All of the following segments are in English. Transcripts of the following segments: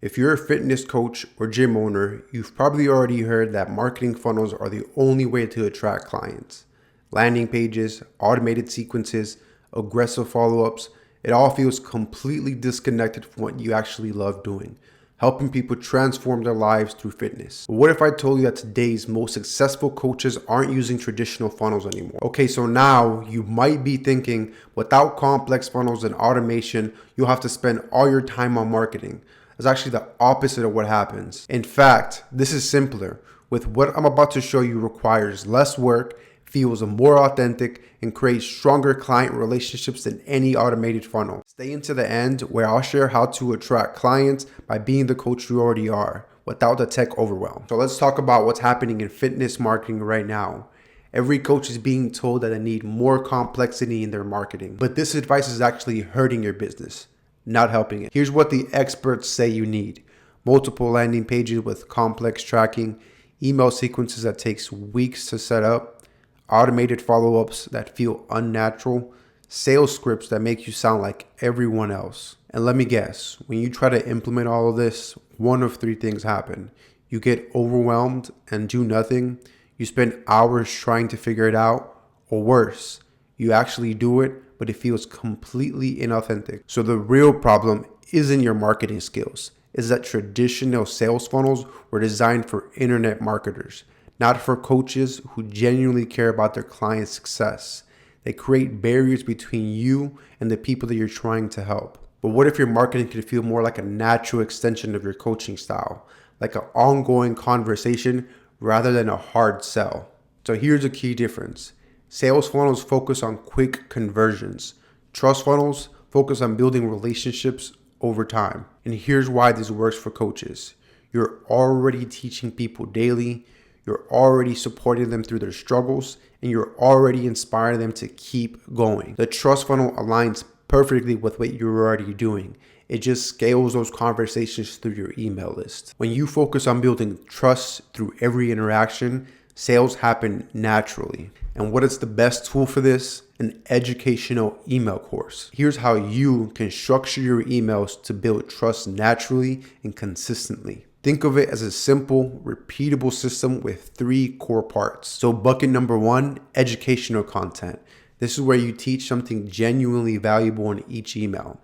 If you're a fitness coach or gym owner, you've probably already heard that marketing funnels are the only way to attract clients. Landing pages, automated sequences, aggressive follow-ups, it all feels completely disconnected from what you actually love doing, helping people transform their lives through fitness. But what if I told you that today's most successful coaches aren't using traditional funnels anymore? Okay, so now you might be thinking, without complex funnels and automation, you'll have to spend all your time on marketing. It's actually the opposite of what happens. In fact, this is simpler. With what I'm about to show you requires less work, feels more authentic, and creates stronger client relationships than any automated funnel. Stay until the end where I'll share how to attract clients by being the coach you already are without the tech overwhelm. So let's talk about what's happening in fitness marketing right now. Every coach is being told that they need more complexity in their marketing, but this advice is actually hurting your business, not helping it. Here's what the experts say you need: multiple landing pages with complex tracking, email sequences that takes weeks to set up, automated follow-ups that feel unnatural, sales scripts that make you sound like everyone else. And let me guess, when you try to implement all of this, one of three things happen. You get overwhelmed and do nothing. You spend hours trying to figure it out. Or worse, you actually do it, but it feels completely inauthentic. So the real problem isn't your marketing skills. It's that traditional sales funnels were designed for internet marketers, not for coaches who genuinely care about their clients' success. They create barriers between you and the people that you're trying to help. But what if your marketing could feel more like a natural extension of your coaching style, like an ongoing conversation rather than a hard sell? So here's a key difference. Sales funnels focus on quick conversions. Trust funnels focus on building relationships over time. And here's why this works for coaches. You're already teaching people daily. You're already supporting them through their struggles, and you're already inspiring them to keep going. The trust funnel aligns perfectly with what you're already doing. It just scales those conversations through your email list. When you focus on building trust through every interaction, sales happen naturally. And what is the best tool for this? An educational email course. Here's how you can structure your emails to build trust naturally and consistently. Think of it as a simple, repeatable system with three core parts. So bucket number one, educational content. This is where you teach something genuinely valuable in each email.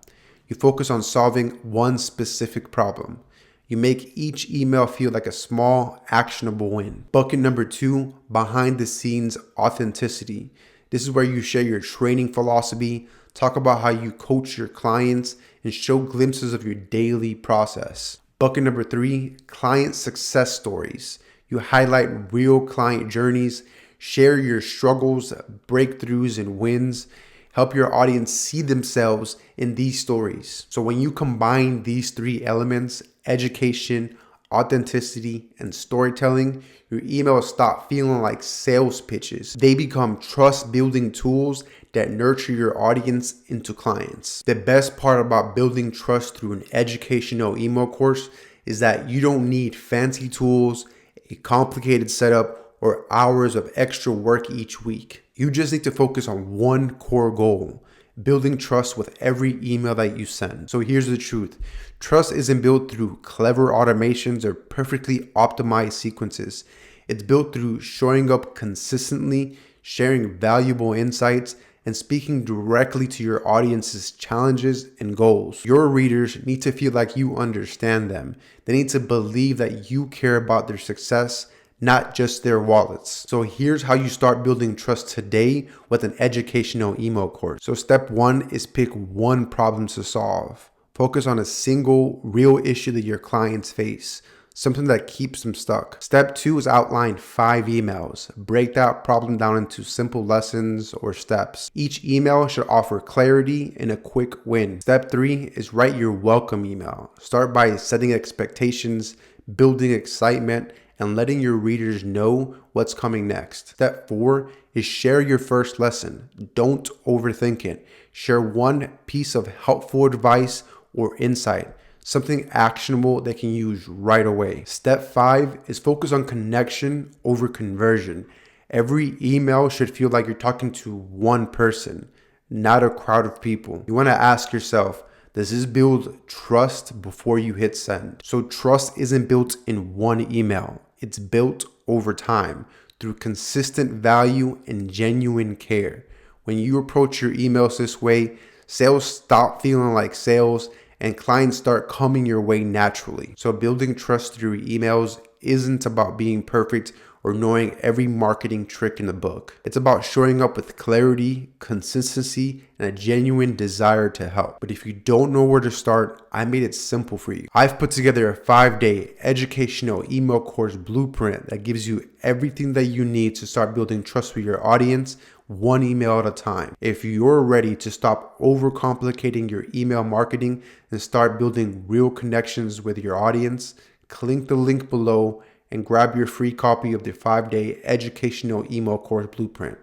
You focus on solving one specific problem. You make each email feel like a small, actionable win. Bucket number two, behind the scenes authenticity. This is where you share your training philosophy, talk about how you coach your clients, and show glimpses of your daily process. Bucket number three, client success stories. You highlight real client journeys, share your struggles, breakthroughs, and wins. Help your audience see themselves in these stories. So when you combine these three elements, education, authenticity, and storytelling, your emails stop feeling like sales pitches. They become trust-building tools that nurture your audience into clients. The best part about building trust through an educational email course is that you don't need fancy tools, a complicated setup, or hours of extra work each week. You just need to focus on one core goal: building trust with every email that you send. So here's the truth. Trust isn't built through clever automations or perfectly optimized sequences. It's built through showing up consistently, sharing valuable insights, and speaking directly to your audience's challenges and goals. Your readers need to feel like you understand them. They need to believe that you care about their success, not just their wallets. So here's how you start building trust today with an educational email course. So step one is pick one problem to solve. Focus on a single real issue that your clients face, something that keeps them stuck. Step two is outline 5 emails. Break that problem down into simple lessons or steps. Each email should offer clarity and a quick win. Step 3 is write your welcome email. Start by setting expectations, building excitement, and letting your readers know what's coming next. Step 4 is share your first lesson. Don't overthink it. Share one piece of helpful advice or insight, something actionable they can use right away. Step 5 is focus on connection over conversion. Every email should feel like you're talking to one person, not a crowd of people. You want to ask yourself, This is build trust before you hit send. So trust isn't built in one email. It's built over time through consistent value and genuine care. When you approach your emails this way, sales stop feeling like sales and clients start coming your way naturally. So building trust through emails isn't about being perfect or knowing every marketing trick in the book. It's about showing up with clarity, consistency, and a genuine desire to help. But if you don't know where to start, I made it simple for you. I've put together a 5-day educational email course blueprint that gives you everything that you need to start building trust with your audience, one email at a time. If you're ready to stop overcomplicating your email marketing and start building real connections with your audience, click the link below and grab your free copy of the 5-day educational email course blueprint.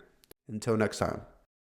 Until next time.